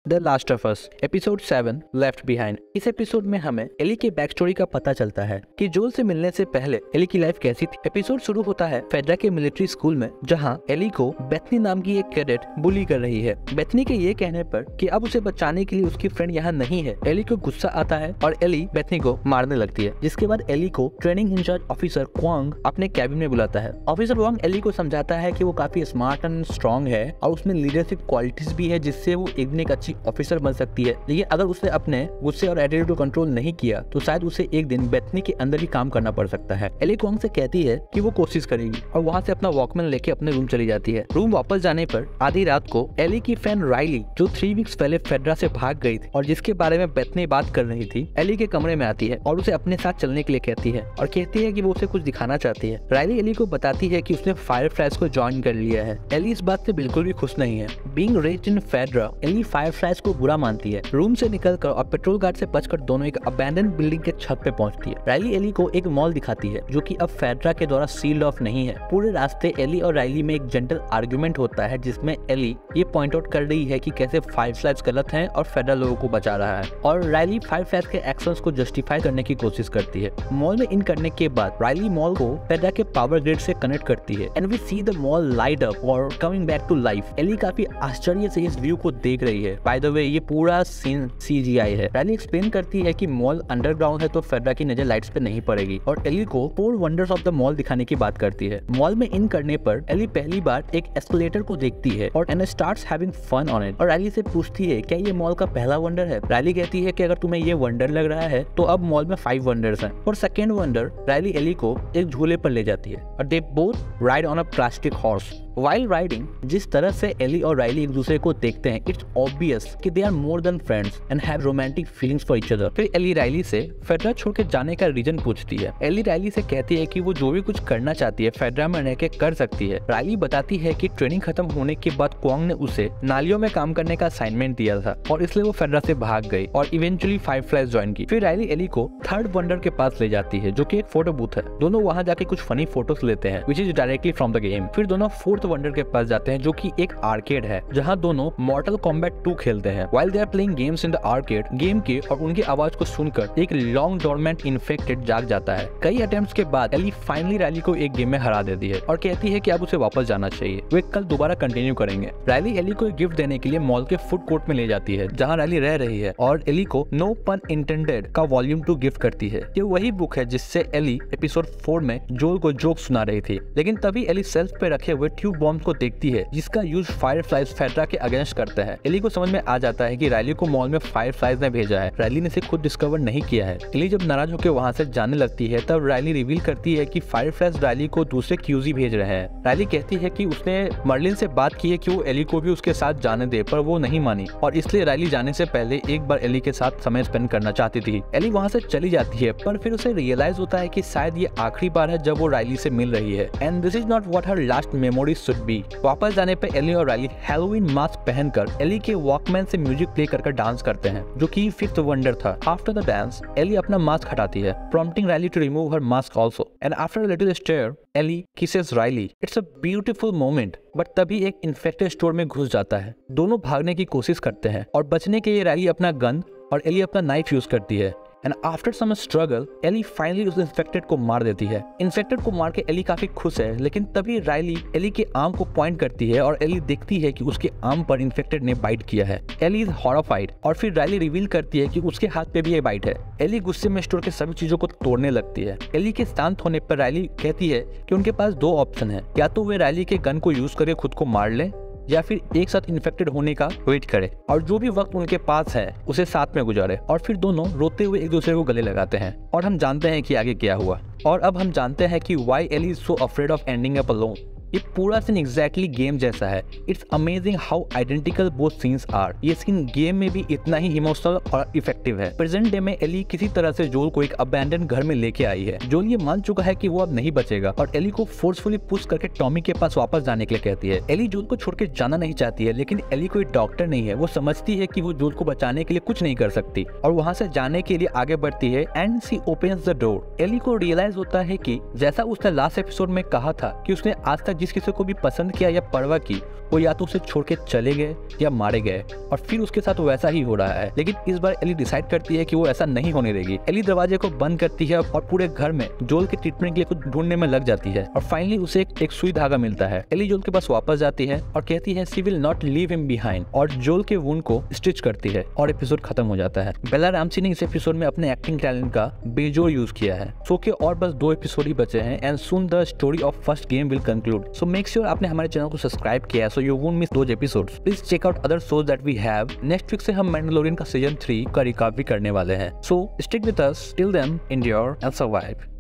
The last of us episode 7 left behind. इस episode में हमें एली के बैक स्टोरी का पता चलता है कि जोल से मिलने से पहले एली की लाइफ कैसी थी। एपिसोड शुरू होता है फेडरा के मिलिट्री स्कूल में, जहां एली को बेथनी नाम की एक कैडेट बुली कर रही है। बेथनी के ये कहने पर कि अब उसे बचाने के लिए उसकी फ्रेंड यहाँ नहीं है, एली को गुस्सा आता है और एली बेथनी को मारने लगती है। जिसके बाद एली को ट्रेनिंग इंचार्ज ऑफिसर क्वांग अपने कैबिन में बुलाता है। ऑफिसर क्वांग एली को समझाता है कि वो काफी स्मार्ट एंड स्ट्रॉन्ग है और उसमें लीडरशिप क्वालिटीज भी है, जिससे वो एक दिन एक अच्छी ऑफिसर बन सकती है। लेकिन अगर उसने अपने गुस्से और एटीट्यूड को कंट्रोल नहीं किया तो शायद उसे एक दिन बेथनी के अंदर ही काम करना पड़ सकता है। एली क्वांग से कहती है कि वो कोशिश करेगी और वहाँ से अपना वॉकमैन लेके अपने रूम चली जाती है। रूम वापस जाने पर आधी रात को एली की फ्रेंड राइली, जो 3 वीक्स पहले फेडरा से भाग गई थी और जिसके बारे में बेथनी बात कर रही थी, एली के कमरे में आती है और उसे अपने साथ चलने के लिए कहती है और कहती है कि वो उसे कुछ दिखाना चाहती है। राइली एली को बताती है कि उसने फायरफ्लाइज को ज्वाइन कर लिया है। एली इस बात से बिल्कुल भी खुश नहीं है। Being raised in Fedra, Ellie fireflies को बुरा मानती है। रूम से निकलकर और पेट्रोल गार्ड से बचकर दोनों एक अबैंडन बिल्डिंग के छत पे पहुंचती है। राइली एली को एक मॉल दिखाती है जो कि अब फेडरा के द्वारा सील्ड ऑफ नहीं है। पूरे रास्ते एली और राइली में एक जेंटल आर्गुमेंट होता है, जिसमें एली ये पॉइंट आउट कर रही है कि कैसे फायरफ्लाइज गलत हैं और फेडरा लोगों को बचा रहा है, और राइली फायरफ्लाइज के एक्शंस को जस्टिफाई करने की कोशिश करती है। मॉल में इन करने के बाद राइली मॉल को फेडरा के पावर ग्रिड से कनेक्ट करती है and we see the mall light up और coming back to life. Ellie काफी आश्चर्य से इस व्यू को देख रही है। बाय द वे, ये पूरा सीन CGI है। राइली एक्सप्लेन करती है कि मॉल अंडरग्राउंड है तो फेडरा की नजर लाइट्स पे नहीं पड़ेगी, और एली को 4 वंडर्स ऑफ द मॉल दिखाने की बात करती है। मॉल में इन करने पर एली पहली बार एक एस्केलेटर को देखती है और and starts having fun on it, और राइली से पूछती है क्या ये मॉल का पहला वंडर है। राइली कहती है कि अगर तुम्हें ये वंडर लग रहा है तो अब मॉल में 5 वंडर्स हैं। और सेकेंड वंडर, राइली एली को एक झूले पर ले जाती है और they both ride on a plastic horse. While riding, जिस तरह से एली और राइली एक दूसरे को देखते हैं, इट्स ऑब्वियस कि they are more than friends and have romantic feelings for each other. फिर एली राइली से फेडरा छोड़ के जाने का रीजन पूछती है। एली राइली से कहती है कि वो जो भी कुछ करना चाहती है फेडरा में रह के कर सकती है। राइली बताती है कि ट्रेनिंग खत्म होने के बाद क्वांग ने उसे नालियों में काम करने का असाइनमेंट दिया था और इसलिए वो फेडरा से भाग गई और इवेंचुअली फायरफ्लाइज ज्वाइन की। फिर राइली एली को थर्ड वंडर के पास ले जाती है, जो कि एक फोटो बूथ है। दोनों वहाँ जाके कुछ फनी फोटोज लेते हैं which is directly from the game. फिर दोनों फोर्थ वंडर के पास जाते हैं, जो कि एक आर्केड है जहां दोनों मॉर्टल कॉम्बैट 2 खेलते हैं। While they are playing games in the arcade, game के और उनकी आवाज को सुनकर एक लॉन्ग डोरमेंट इन्फेक्टेड जाग जाता है। कई अटेम्प्ट्स के बाद एली फाइनली राइली को एक गेम में हरा देती है और कहती है कि अब उसे वापस जाना चाहिए, वे कल दोबारा कंटिन्यू करेंगे। राइली एली को एक गिफ्ट देने के लिए मॉल के फूड कोर्ट में ले जाती है जहाँ राइली रह रही है और एली को नो पन इंटेंडेड का वॉल्यूम 2 गिफ्ट करती है। ये वही बुक है जिससे एली एपिसोड 4 में जोल को जोक सुना रही थी। लेकिन तभी एली सेल्फ पे रखे हुए ट्यूब बॉम्ब को देखती है जिसका यूज फायरफ्लाइज फेडरा के अगेंस्ट करते हैं। एली को समझ में आ जाता है कि राइली को मॉल में फायरफ्लाइज ने भेजा है, राइली ने इसे खुद डिस्कवर नहीं किया है। एली जब नाराज होकर वहां से जाने लगती है तब राइली रिवील करती है कि फायरफ्लाइज राइली को दूसरे क्यूजी भेज रहे हैं। राइली कहती है कि उसने मर्लिन से बात की है कि वो एली को भी उसके साथ जाने दे, पर वो नहीं मानी और इसलिए राइली जाने से पहले एक बार एली के साथ समय स्पेंड करना चाहती थी। एली वहां से चली जाती है, पर फिर उसे रियलाइज होता है कि शायद ये आखिरी बार है जब वो राइली से मिल रही है and this is not what her last memory should be. वापस जाने पे एली और राइली हैलोवीन मास्क पहनकर एली के वॉकमैन से म्यूजिक प्ले कर डांस करते हैं, जो कि 5th वंडर था। आफ्टर द डांस एली अपना मास्क हटाती है, prompting Riley to remove her mask also and after a little stare Ellie kisses Riley. It's a beautiful moment, but तभी एक इन्फेक्टेड स्टोर में घुस जाता है। दोनों भागने की कोशिश करते हैं और बचने के लिए राइली अपना गन और एली अपना नाइफ यूज करती है and after some struggle Ellie finally उस इन्फेक्टेड को मार देती है। इन्फेक्टेड को मार के एली काफी खुश है, लेकिन तभी राइली एली के आर्म को पॉइंट करती है और एली देखती है कि उसके आर्म पर इन्फेक्टेड ने बाइट किया है। एली इज हॉरिफाइड और फिर राइली रिवील करती है कि उसके हाथ पे भी ये बाइट है। एली गुस्से में स्टोर के सभी चीजों को तोड़ने लगती है। एली के शांत होने पर राइली कहती है कि उनके पास 2 ऑप्शन है, या तो वे राइली के गन को यूज करके खुद को मार लें या फिर एक साथ इन्फेक्टेड होने का वेट करे और जो भी वक्त उनके पास है उसे साथ में गुजारे। और फिर दोनों रोते हुए एक दूसरे को गले लगाते हैं और हम जानते हैं कि आगे क्या हुआ। और अब हम जानते हैं कि why Ellie is so afraid of ending up alone. ये पूरा सीन एग्जैक्टली गेम जैसा है। It's amazing how identical both scenes are. ये सीन गेम में भी इतना ही इमोशनल और इफेक्टिव है। प्रेजेंट डे में एली किसी तरह से जोल को एक अबैंडन घर में लेके आई है। जोल ये मान चुका है कि वो अब नहीं बचेगा और एली को फोर्सफुली पुश करके टॉमी के पास वापस जाने के लिए कहती है। एली जोल को छोड़ के जाना नहीं चाहती है, लेकिन एली कोई डॉक्टर नहीं है। वो समझती है कि वो जोल को बचाने के लिए कुछ नहीं कर सकती और वहाँ से जाने के लिए आगे बढ़ती है and she opens the door. Ellie को रियलाइज होता है कि जैसा उसने लास्ट एपिसोड में कहा था कि उसने आज तक जिस किसी को भी पसंद किया या परवाह की वो या तो उसे छोड़ के चले गए या मारे गए, और फिर उसके साथ वैसा ही हो रहा है। लेकिन इस बार एली डिसाइड करती है कि वो ऐसा नहीं होने देगी। एली दरवाजे को बंद करती है और पूरे घर में जोल के ट्रीटमेंट के लिए कुछ ढूंढने में लग जाती है, और फाइनली उसे एक सुई धागा मिलता है। एली जोल के पास वापस जाती है और कहती है she will not leave him behind, और जोल के वुंड को स्टिच करती है और एपिसोड खत्म हो जाता है। बेला रामसी ने इस एपिसोड में अपने एक्टिंग टैलेंट का बेजोड़ यूज किया है। शो के और बस 2 एपिसोड ही बचे हैं and soon the story of first game will conclude. So make sure आपने हमारे चैनल को सब्सक्राइब किया है so you won't miss those episodes. Please check out other shows that we have. Next week से हम मैंडलोरियन का season 3 का recap भी करने वाले हैं। So stick with us till then, endure and survive.